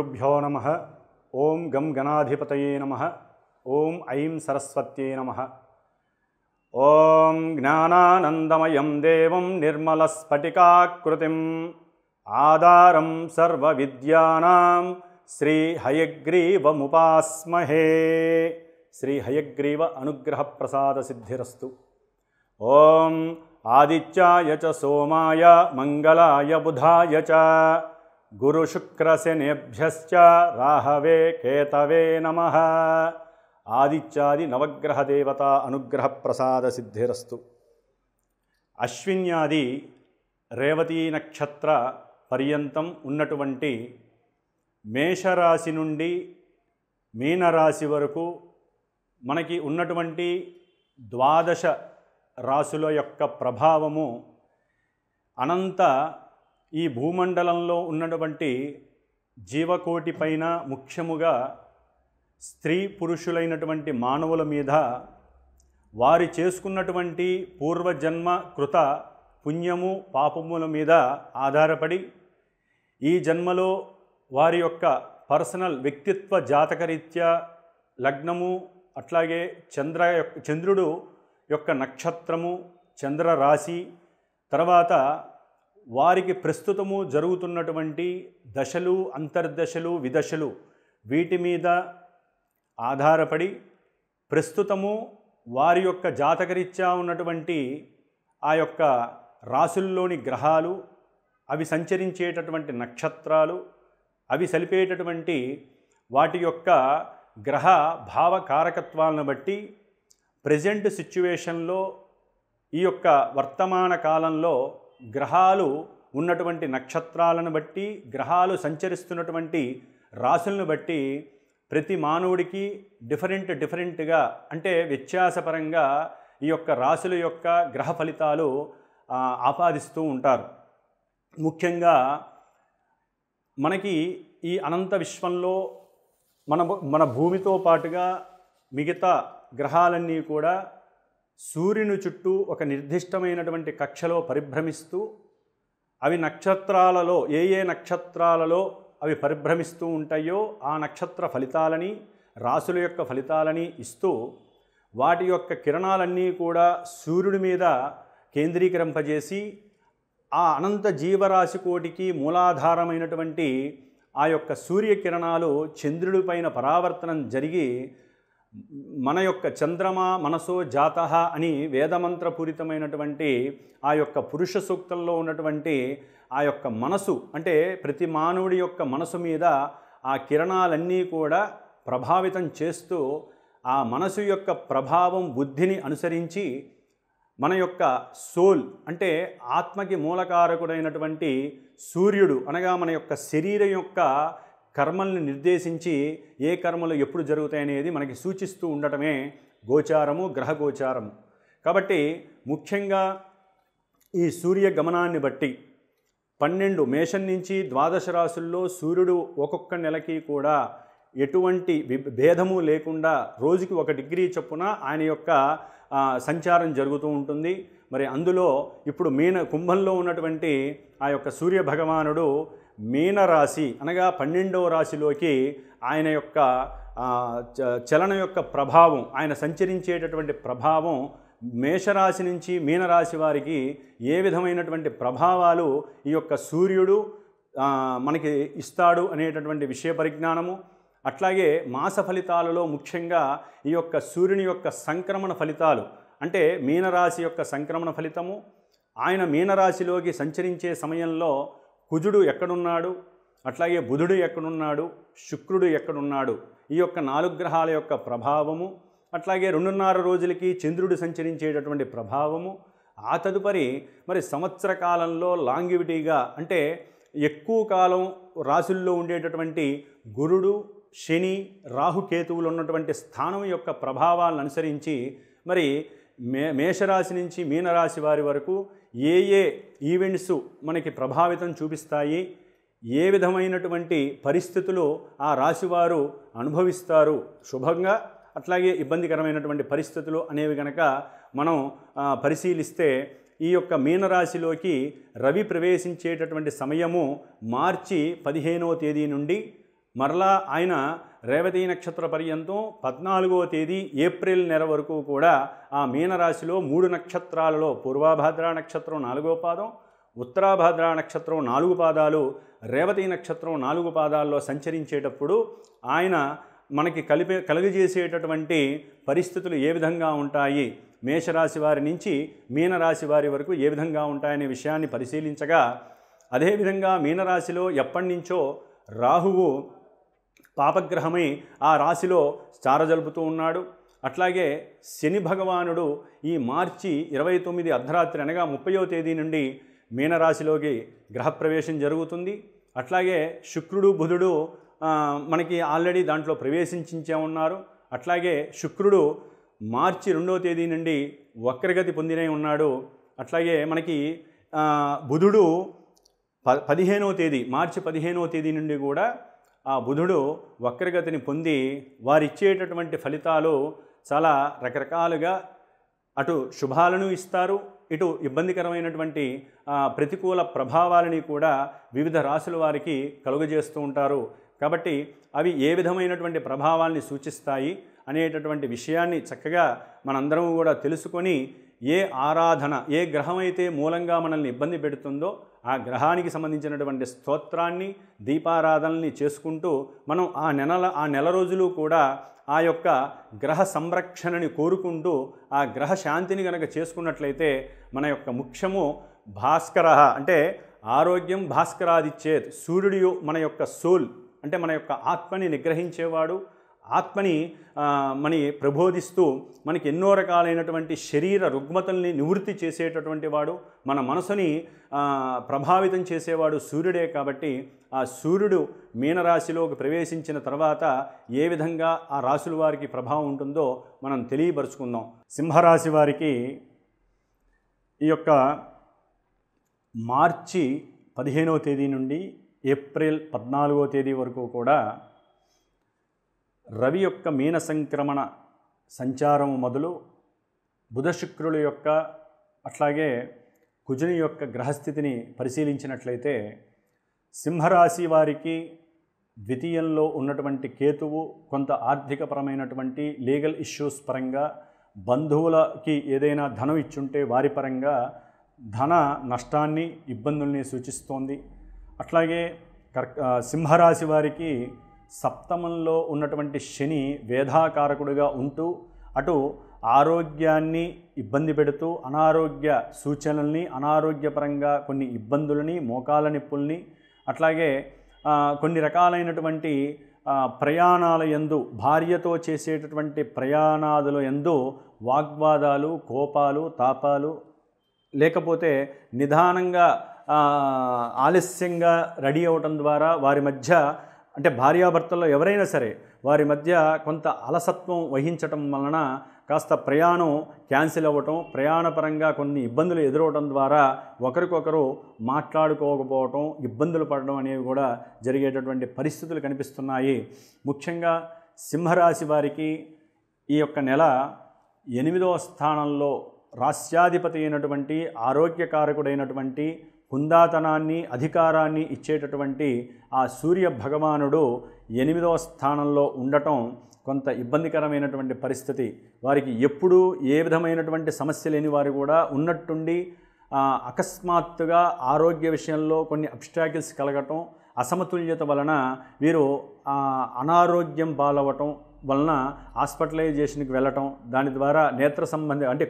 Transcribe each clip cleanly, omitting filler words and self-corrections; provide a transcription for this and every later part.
శ్రీగురుభ్యో నమః. ఓం గం గణాధిపతయే నమః. ఓం ఐం సరస్వత్యై నమః. ఓం జ్ఞానానందమయం దేవం నిర్మలస్ఫటికాకృతిం ఆధారం సర్వవిద్యానాం శ్రీ హయగ్రీవముపాస్మహే. శ్రీ హయగ్రీవ అనుగ్రహ ప్రసాద సిద్ధిరస్తు. ఓం ఆదిత్యాయ చ సోమాయ మంగళాయ బుధాయ చ గురుశుక్రశనేభ్యశ్చ రాహవే కేతవే నమః. ఆదిత్యాది నవగ్రహ దేవత అనుగ్రహ ప్రసాద సిద్ధిరస్తు. అశ్విన్యాది రేవతీ నక్షత్ర పర్యంతం ఉన్నటువంటి మేషరాశి నుండి మీనరాశి వరకు మనకి ఉన్నటువంటి ద్వాదశ రాశుల యొక్క ప్రభావము అనంత ఈ భూమండలంలో ఉన్నటువంటి జీవకోటి పైన ముఖ్యముగా స్త్రీ పురుషులైనటువంటి మానవుల మీద వారి చేసుకున్నటువంటి పూర్వజన్మ కృత పుణ్యము పాపముల మీద ఆధారపడి ఈ జన్మలో వారి యొక్క పర్సనల్ వ్యక్తిత్వ జాతకరీత్యా లగ్నము అట్లాగే చంద్రుడు యొక్క నక్షత్రము చంద్రరాశి తర్వాత వారికి ప్రస్తుతము జరుగుతున్నటువంటి దశలు అంతర్దశలు విదశలు వీటి మీద ఆధారపడి ప్రస్తుతము వారి యొక్క జాతకరీత్యా ఉన్నటువంటి ఆ యొక్క రాశుల్లోని గ్రహాలు అవి సంచరించేటటువంటి నక్షత్రాలు అవి సలిపేటటువంటి వాటి యొక్క గ్రహ భావకారకత్వాలను బట్టి ప్రజెంట్ సిచ్యువేషన్లో ఈ యొక్క వర్తమాన కాలంలో గ్రహాలు ఉన్నటువంటి నక్షత్రాలను బట్టి గ్రహాలు సంచరిస్తున్నటువంటి రాశులను బట్టి ప్రతి మానవుడికి డిఫరెంట్గా అంటే వ్యత్యాసపరంగా ఈ యొక్క రాశుల యొక్క గ్రహ ఫలితాలు ఆపాదిస్తూ ఉంటారు. ముఖ్యంగా మనకి ఈ అనంత విశ్వంలో మన భూమితో పాటుగా మిగతా గ్రహాలన్నీ కూడా సూర్యుని చుట్టూ ఒక నిర్దిష్టమైనటువంటి కక్షలో పరిభ్రమిస్తూ అవి నక్షత్రాలలో ఏ నక్షత్రాలలో అవి పరిభ్రమిస్తూ ఉంటాయో ఆ నక్షత్ర ఫలితాలని రాశుల యొక్క ఫలితాలని ఇస్తూ వాటి యొక్క కిరణాలన్నీ కూడా సూర్యుడి మీద కేంద్రీకరింపజేసి ఆ అనంత జీవరాశి కోటికి మూలాధారమైనటువంటి ఆ యొక్క సూర్యకిరణాలు చంద్రుడి పైన పరావర్తనం జరిగి మన యొక్క చంద్రమా మనసో జాతః అని వేదమంత్రపూరితమైనటువంటి ఆ యొక్క పురుష సూక్తంలో ఉన్నటువంటి ఆ యొక్క మనసు అంటే ప్రతి మానవుడి యొక్క మనసు మీద ఆ కిరణాలన్నీ కూడా ప్రభావితం చేస్తూ ఆ మనసు యొక్క ప్రభావం బుద్ధిని అనుసరించి మన యొక్క సోల్ అంటే ఆత్మకి మూలకారకుడైనటువంటి సూర్యుడు అనగా మన యొక్క శరీరం యొక్క కర్మల్ని నిర్దేశించి ఏ కర్మలు ఎప్పుడు జరుగుతాయనేది మనకి సూచిస్తూ ఉండటమే గోచారము గ్రహ గోచారము. కాబట్టి ముఖ్యంగా ఈ సూర్య గమనాన్ని బట్టి 12 మేషం నుంచి ద్వాదశ రాశుల్లో సూర్యుడు ఒక్కొక్క నెలకి కూడా ఎటువంటి భేదము లేకుండా రోజుకి 1 డిగ్రీ చొప్పున ఆయన యొక్క సంచారం జరుగుతూ ఉంటుంది. మరి అందులో ఇప్పుడు కుంభంలో ఉన్నటువంటి ఆ యొక్క సూర్య భగవానుడు మీనరాశి అనగా 12వ రాశిలోకి ఆయన యొక్క చలన యొక్క ప్రభావం ఆయన సంచరించేటటువంటి ప్రభావం మేషరాశి నుంచి మీనరాశి వారికి ఏ విధమైనటువంటి ప్రభావాలు ఈ యొక్క సూర్యుడు మనకి ఇస్తాడు అనేటటువంటి విషయ పరిజ్ఞానము అట్లాగే మాస ఫలితాలలో ముఖ్యంగా ఈ యొక్క సూర్యుని యొక్క సంక్రమణ ఫలితాలు అంటే మీనరాశి యొక్క సంక్రమణ ఫలితము ఆయన మీనరాశిలోకి సంచరించే సమయంలో కుజుడు ఎక్కడున్నాడు అట్లాగే బుధుడు ఎక్కడున్నాడు శుక్రుడు ఎక్కడున్నాడు ఈ యొక్క 4 గ్రహాల యొక్క ప్రభావము అట్లాగే 2.5 రోజులకి చంద్రుడు సంచరించేటటువంటి ప్రభావము ఆ తదుపరి మరి సంవత్సర కాలంలో లాంగివిటీగా అంటే ఎక్కువ కాలం రాశుల్లో ఉండేటటువంటి గురుడు శని రాహుకేతువులు ఉన్నటువంటి స్థానం యొక్క ప్రభావాలను అనుసరించి మరి మేషరాశి నుంచి మీనరాశి వారి వరకు ఏ ఈవెంట్స్ మనకి ప్రభావితం చూపిస్తాయి ఏ విధమైనటువంటి పరిస్థితులు ఆ రాశివారు అనుభవిస్తారు శుభంగా అట్లాగే ఇబ్బందికరమైనటువంటి పరిస్థితులు అనేవి గనక మనం పరిశీలిస్తే ఈ యొక్క మీనరాశిలోకి రవి ప్రవేశించేటటువంటి సమయము మార్చి 15వ తేదీ నుండి మరలా ఆయన రేవతి నక్షత్ర పర్యంతం 14వ తేదీ ఏప్రిల్ నెల వరకు కూడా ఆ మీనరాశిలో 3 నక్షత్రాలలో పూర్వాభాద్ర నక్షత్రం 4వ పాదం, ఉత్తరాభాద్ర నక్షత్రం 4 పాదాలు, రేవతి నక్షత్రం 4 పాదాల్లో సంచరించేటప్పుడు ఆయన మనకి కలుగజేసేటటువంటి పరిస్థితులు ఏ విధంగా ఉంటాయి, మేషరాశి వారి నుంచి మీనరాశి వారి వరకు ఏ విధంగా ఉంటాయనే విషయాన్ని పరిశీలించగా, అదేవిధంగా మీనరాశిలో ఎప్పటి నుంచో రాహువు పాపగ్రహమై ఆ రాశిలో చారజలుపుతూ ఉన్నాడు. అట్లాగే శని భగవానుడు ఈ మార్చి 29 అర్ధరాత్రి అనగా 30వ తేదీ నుండి మీనరాశిలోకి గ్రహప్రవేశం జరుగుతుంది. అట్లాగే శుక్రుడు బుధుడు మనకి ఆల్రెడీ దాంట్లో ప్రవేశించే ఉన్నారు. అట్లాగే శుక్రుడు మార్చి 2వ తేదీ నుండి వక్రగతి పొందినే ఉన్నాడు. అట్లాగే మనకి బుధుడు 15వ తేదీ మార్చి 15వ తేదీ నుండి కూడా ఆ బుధుడు వక్రగతిని పొంది వారిచ్చేటటువంటి ఫలితాలు చాలా రకరకాలుగా అటు శుభాలను ఇస్తారు, ఇటు ఇబ్బందికరమైనటువంటి ప్రతికూల ప్రభావాలని కూడా వివిధ రాశుల వారికి కలుగజేస్తూ ఉంటారు. కాబట్టి అవి ఏ విధమైనటువంటి ప్రభావాల్ని సూచిస్తాయి అనేటటువంటి విషయాన్ని చక్కగా మనందరం కూడా తెలుసుకొని ఏ ఆరాధన ఏ గ్రహం అయితే మూలంగా మనల్ని ఇబ్బంది పెడుతుందో ఆ గ్రహానికి సంబంధించినటువంటి స్తోత్రాన్ని దీపారాధనల్ని చేసుకుంటూ మనం ఆ నెల రోజులు కూడా ఆ యొక్క గ్రహ సంరక్షణని కోరుకుంటూ ఆ గ్రహ శాంతిని కనుక చేసుకున్నట్లయితే మన యొక్క ముఖ్యము భాస్కర అంటే ఆరోగ్యం భాస్కరాదిచ్చేత్, సూర్యుడు మన యొక్క సోల్ అంటే మన యొక్క ఆత్మని నిగ్రహించేవాడు, ఆత్మని ప్రబోధిస్తూ మనకి ఎన్నో రకాలైనటువంటి శరీర రుగ్మతల్ని నివృత్తి చేసేటటువంటి వాడు, మన మనసుని ప్రభావితం చేసేవాడు సూర్యుడే. కాబట్టి ఆ సూర్యుడు మీనరాశిలోకి ప్రవేశించిన తర్వాత ఏ విధంగా ఆ రాశుల వారికి ప్రభావం ఉంటుందో మనం తెలియపరుచుకుందాం. సింహరాశి వారికి ఈ యొక్క మార్చి 15వ తేదీ నుండి ఏప్రిల్ 14వ తేదీ వరకు కూడా రవి యొక్క మీన సంక్రమణ సంచారం మొదలు బుధ శుక్రుల యొక్క అట్లాగే కుజుని యొక్క గ్రహస్థితిని పరిశీలించినట్లయితే సింహరాశి వారికి ద్వితీయంలో ఉన్నటువంటి కేతువు కొంత ఆర్థికపరమైనటువంటి లీగల్ ఇష్యూస్ పరంగా, బంధువులకి ఏదైనా ధనం ఇచ్చుంటే వారి పరంగా ధన నష్టాన్ని ఇబ్బందుల్ని సూచిస్తోంది. అట్లాగే సింహరాశి వారికి సప్తమంలో ఉన్నటువంటి శని వేధాకారకుడిగా ఉంటూ అటు ఆరోగ్యాన్ని ఇబ్బంది పెడుతూ అనారోగ్య సూచనల్ని, అనారోగ్యపరంగా కొన్ని ఇబ్బందులని, మోకాల నొప్పుల్ని, అట్లాగే కొన్ని రకాలైనటువంటి ప్రయాణాల యందు భార్యతో చేసేటటువంటి ప్రయాణాదుల యందు వాగ్వాదాలు, కోపాలు, తాపాలు, లేకపోతే నిదానంగా ఆలస్యంగా రెడీ అవటం ద్వారా వారి మధ్య అంటే భార్యాభర్తల్లో ఎవరైనా సరే వారి మధ్య కొంత అలసత్వం వహించటం వలన కాస్త ప్రయాణం క్యాన్సిల్ అవ్వటం, ప్రయాణపరంగా కొన్ని ఇబ్బందులు ఎదురవటం ద్వారా ఒకరికొకరు మాట్లాడుకోకపోవటం, ఇబ్బందులు పడడం అనేవి కూడా జరిగేటటువంటి పరిస్థితులు కనిపిస్తున్నాయి. ముఖ్యంగా సింహరాశి వారికి ఈ యొక్క నెల 8వ స్థానంలో రాస్యాధిపతి అయినటువంటి ఆరోగ్యకారకుడైనటువంటి హుందాతనాన్ని, అధికారాన్ని ఇచ్చేటటువంటి ఆ సూర్య భగవానుడు 8వ స్థానంలో ఉండటం కొంత ఇబ్బందికరమైనటువంటి పరిస్థితి. వారికి ఎప్పుడూ ఏ విధమైనటువంటి సమస్య లేని వారు కూడా ఉన్నట్టుండి అకస్మాత్తుగా ఆరోగ్య విషయంలో కొన్ని అబ్స్టాకిల్స్ కలగటం, అసమతుల్యత వలన వీరు అనారోగ్యం పాలవటం వలన హాస్పిటలైజేషన్కి వెళ్ళటం, దాని ద్వారా నేత్ర సంబంధి అంటే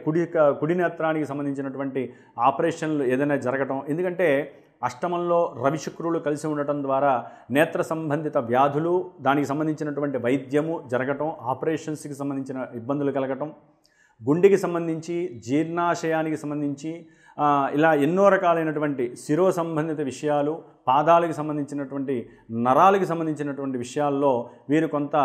కుడి నేత్రానికి సంబంధించినటువంటి ఆపరేషన్లు ఏదైనా జరగటం. ఎందుకంటే అష్టమంలో రవి శుక్రులు కలిసి ఉండటం ద్వారా నేత్ర సంబంధిత వ్యాధులు, దానికి సంబంధించినటువంటి వైద్యము జరగటం, ఆపరేషన్స్కి సంబంధించిన ఇబ్బందులు కలగటం, గుండెకి సంబంధించి జీర్ణాశయానికి సంబంధించి ఇలా ఎన్నో రకాలైనటువంటి శిరో సంబంధిత విషయాలు, పాదాలకు సంబంధించినటువంటి నరాలకు సంబంధించినటువంటి విషయాల్లో వీరు కొంత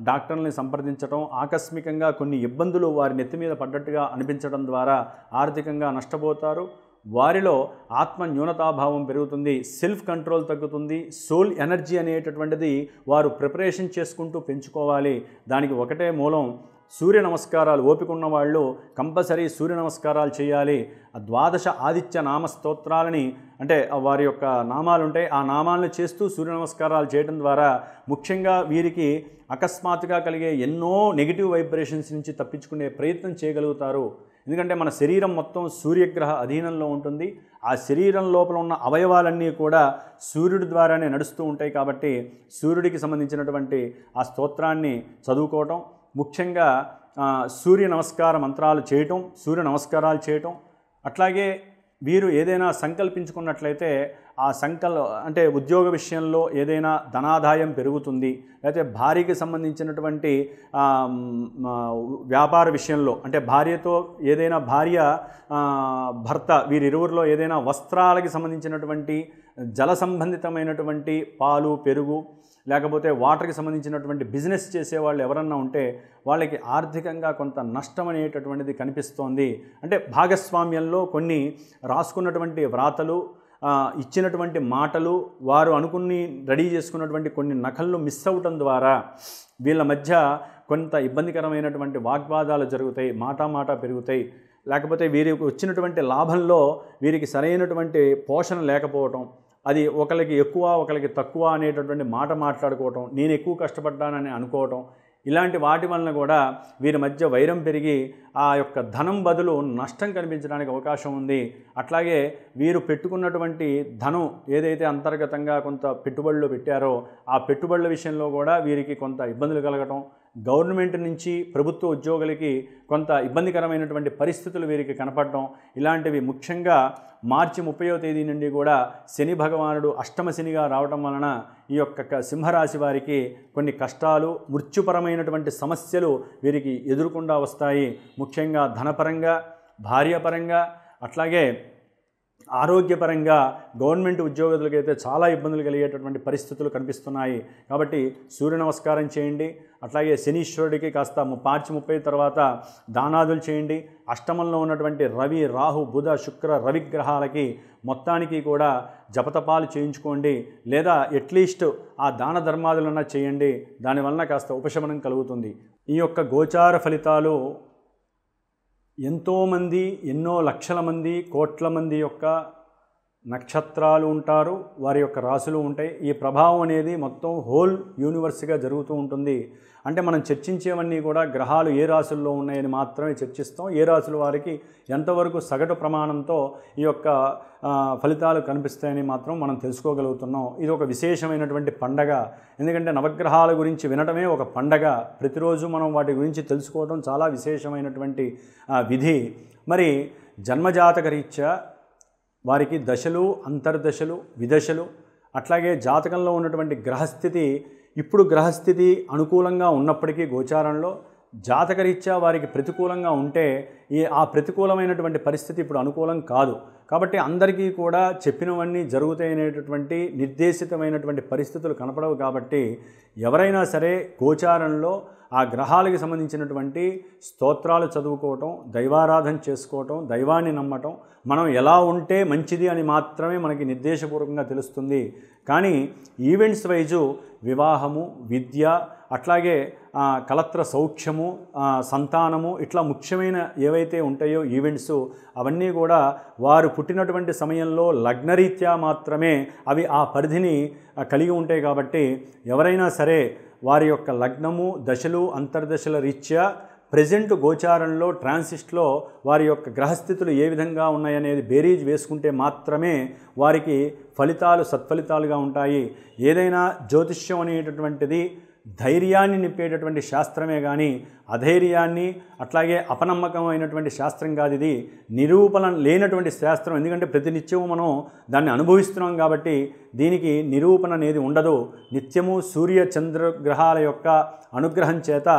డాక్టర్ని సంప్రదించడం, ఆకస్మికంగా కొన్ని ఇబ్బందులు వారి నెత్తి మీద పడ్డట్టుగా అనిపించడం ద్వారా ఆర్థికంగా నష్టపోతారు. వారిలో ఆత్మ న్యూనతాభావం పెరుగుతుంది, సెల్ఫ్ కంట్రోల్ తగ్గుతుంది, సోల్ ఎనర్జీ అనేటటువంటిది వారు ప్రిపరేషన్ చేసుకుంటూ పెంచుకోవాలి. దానికి ఒకటే మూలం సూర్య నమస్కారాలు ఓపిక ఉన్న వాళ్ళు కంపల్సరీ సూర్య నమస్కారాలు చేయాలి. ఆ ద్వాదశ ఆదిత్య నామ స్తోత్రాలని అంటే వారి యొక్క నామాలు ఉంటాయి, ఆ నామాలను చేస్తూ సూర్య నమస్కారాలు చేయడం ద్వారా ముఖ్యంగా వీరికి అకస్మాత్తుగా కలిగే ఎన్నో నెగిటివ్ వైబ్రేషన్స్ నుంచి తప్పించుకునే ప్రయత్నం చేయగలుగుతారు. ఎందుకంటే మన శరీరం మొత్తం సూర్యగ్రహ అధీనంలో ఉంటుంది. ఆ శరీరం లోపల ఉన్న అవయవాలన్నీ కూడా సూర్యుడి ద్వారానే నడుస్తూ ఉంటాయి. కాబట్టి సూర్యుడికి సంబంధించినటువంటి ఆ స్తోత్రాన్ని చదువుకోవటం, ముఖ్యంగా సూర్య నమస్కార మంత్రాలు చేయటం, సూర్య నమస్కారాలు చేయటం. అట్లాగే వీరు ఏదైనా సంకల్పించుకున్నట్లయితే ఆ అంటే ఉద్యోగ విషయంలో ఏదైనా ధనాదాయం పెరుగుతుంది, లేకపోతే భార్యకి సంబంధించినటువంటి వ్యాపార విషయంలో అంటే భార్యతో ఏదైనా భర్త వీరిరువురిలో ఏదైనా వస్త్రాలకి సంబంధించినటువంటి జల సంబంధితమైనటువంటి పాలు పెరుగు లేకపోతే వాటర్కి సంబంధించినటువంటి బిజినెస్ చేసేవాళ్ళు ఎవరన్నా ఉంటే వాళ్ళకి ఆర్థికంగా కొంత నష్టం అనేటటువంటిది కనిపిస్తోంది. అంటే భాగస్వామ్యంలో కొన్ని రాసుకున్నటువంటి వ్రాతలు, ఇచ్చినటువంటి మాటలు, వారు అనుకుని రెడీ చేసుకున్నటువంటి కొన్ని నకళ్ళు మిస్ అవ్వటం ద్వారా వీళ్ళ మధ్య కొంత ఇబ్బందికరమైనటువంటి వాగ్వాదాలు జరుగుతాయి, మాట పెరుగుతాయి. లేకపోతే వీరికి వచ్చినటువంటి లాభంలో వీరికి సరైనటువంటి పోషణ లేకపోవటం, అది ఒకరికి ఎక్కువ ఒకరికి తక్కువ అనేటటువంటి మాట మాట్లాడుకోవటం, నేను ఎక్కువ కష్టపడ్డానని అనుకోవటం, ఇలాంటి వాటి వలన కూడా వీరి మధ్య వైరం పెరిగి ఆ యొక్క ధనం బదులు నష్టం కనిపించడానికి అవకాశం ఉంది. అట్లాగే వీరు పెట్టుకున్నటువంటి ధనం ఏదైతే అంతర్గతంగా కొంత పెట్టుబడులు పెట్టారో ఆ పెట్టుబడుల విషయంలో కూడా వీరికి కొంత ఇబ్బందులు కలగటం, గవర్నమెంట్ నుంచి ప్రభుత్వ ఉద్యోగులకి కొంత ఇబ్బందికరమైనటువంటి పరిస్థితులు వీరికి కనపడటం, ఇలాంటివి ముఖ్యంగా మార్చి 30వ తేదీ నుండి కూడా శని భగవానుడు అష్టమ శనిగా రావటం వలన ఈ యొక్క సింహరాశి వారికి కొన్ని కష్టాలు, మృత్యుపరమైనటువంటి సమస్యలు వీరికి ఎదుర్కొండా వస్తాయి. ముఖ్యంగా ధనపరంగా, భార్యపరంగా, అట్లాగే ఆరోగ్యపరంగా గవర్నమెంట్ ఉద్యోగులకైతే చాలా ఇబ్బందులు కలిగేటటువంటి పరిస్థితులు కనిపిస్తున్నాయి. కాబట్టి సూర్య నమస్కారం చేయండి. అట్లాగే శనీశ్వరుడికి కాస్త మార్చి 30 తర్వాత దానాదులు చేయండి. అష్టమంలో ఉన్నటువంటి రవి, రాహు, బుధ, శుక్ర, రవి గ్రహాలకి మొత్తానికి కూడా జపతపాలు చేయించుకోండి, లేదా అట్లీస్ట్ ఆ దాన ధర్మాదులన్నా చేయండి. దానివల్ల కాస్త ఉపశమనం కలుగుతుంది. ఈ యొక్క గోచార ఫలితాలు ఎంతోమంది, ఎన్నో లక్షల మంది, కోట్ల మంది యొక్క నక్షత్రాలు ఉంటారు, వారి యొక్క రాశులు ఉంటాయి. ఈ ప్రభావం అనేది మొత్తం హోల్ యూనివర్స్గా జరుగుతూ ఉంటుంది. అంటే మనం చర్చించేవన్నీ కూడా గ్రహాలు ఏ రాశుల్లో ఉన్నాయని మాత్రమే చర్చిస్తాం. ఏ రాశుల వారికి ఎంతవరకు సగటు ప్రమాణంతో ఈ యొక్క ఫలితాలు కనిపిస్తాయని మాత్రం మనం తెలుసుకోగలుగుతున్నాం. ఇది ఒక విశేషమైనటువంటి పండగ. ఎందుకంటే నవగ్రహాల గురించి వినటమే ఒక పండగ. ప్రతిరోజు మనం వాటి గురించి తెలుసుకోవడం చాలా విశేషమైనటువంటి విధి. మరి జన్మజాతక రీత్యా వారికి దశలు, అంతర్దశలు, విదశలు, అట్లాగే జాతకంలో ఉన్నటువంటి గ్రహస్థితి, ఇప్పుడు గ్రహస్థితి అనుకూలంగా ఉన్నప్పటికీ గోచారంలో జాతకరీత్యా వారికి ప్రతికూలంగా ఉంటే ఆ ప్రతికూలమైనటువంటి పరిస్థితి ఇప్పుడు అనుకూలం కాదు. కాబట్టి అందరికీ కూడా చెప్పినవన్నీ జరుగుతాయనేటటువంటి నిర్దేశితమైనటువంటి పరిస్థితులు కనపడవు. కాబట్టి ఎవరైనా సరే గోచారంలో ఆ గ్రహాలకు సంబంధించినటువంటి స్తోత్రాలు చదువుకోవటం, దైవారాధన చేసుకోవటం, దైవాన్ని నమ్మటం, మనం ఎలా ఉంటే మంచిది అని మాత్రమే మనకి నిర్దేశపూర్వకంగా తెలుస్తుంది. కానీ ఈవెంట్స్ వైజు వివాహము, విద్య, అట్లాగే కలత్ర సౌఖ్యము, సంతానము, ఇట్లా ముఖ్యమైన ఏవైతే ఉంటాయో ఈవెంట్స్ అవన్నీ కూడా వారు పుట్టినటువంటి సమయంలో లగ్నరీత్యా మాత్రమే అవి ఆ పరిధిని కలిగి ఉంటాయి. కాబట్టి ఎవరైనా సరే వారి యొక్క లగ్నము, దశలు, అంతర్దశల రీత్యా ప్రెజెంట్ గోచారంలో ట్రాన్సిస్ట్లో వారి యొక్క గ్రహస్థితులు ఏ విధంగా ఉన్నాయనేది బేరీజ్ వేసుకుంటే మాత్రమే వారికి ఫలితాలు సత్ఫలితాలుగా ఉంటాయి. ఏదైనా జ్యోతిష్యం అనేటటువంటిది ధైర్యాన్ని నింపేటటువంటి శాస్త్రమే కానీ అధైర్యాన్ని, అట్లాగే అపనమ్మకమైనటువంటి శాస్త్రం కాదు. ఇది నిరూపణ లేనటువంటి శాస్త్రం. ఎందుకంటే ప్రతినిత్యము మనం దాన్ని అనుభవిస్తున్నాం కాబట్టి దీనికి నిరూపణ అనేది ఉండదు. నిత్యము సూర్య చంద్రగ్రహాల యొక్క అనుగ్రహం చేత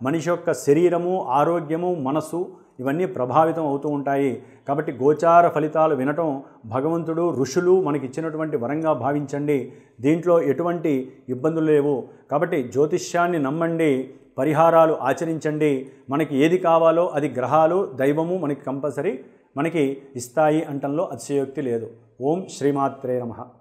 మనిషి యొక్క శరీరము, ఆరోగ్యము, మనసు ఇవన్నీ ప్రభావితం అవుతూ ఉంటాయి. కాబట్టి గోచార ఫలితాలు వినటం భగవంతుడు, ఋషులు మనకి ఇచ్చినటువంటి వరంగా భావించండి. దీంట్లో ఎటువంటి ఇబ్బందులు లేవు. కాబట్టి జ్యోతిష్యాన్ని నమ్మండి, పరిహారాలు ఆచరించండి. మనకి ఏది కావాలో అది గ్రహాలు, దైవము మనకి కంపల్సరీ మనకి ఇస్తాయి అంటంలో అతిశయోక్తి లేదు. ఓం శ్రీమాత్రే నమః.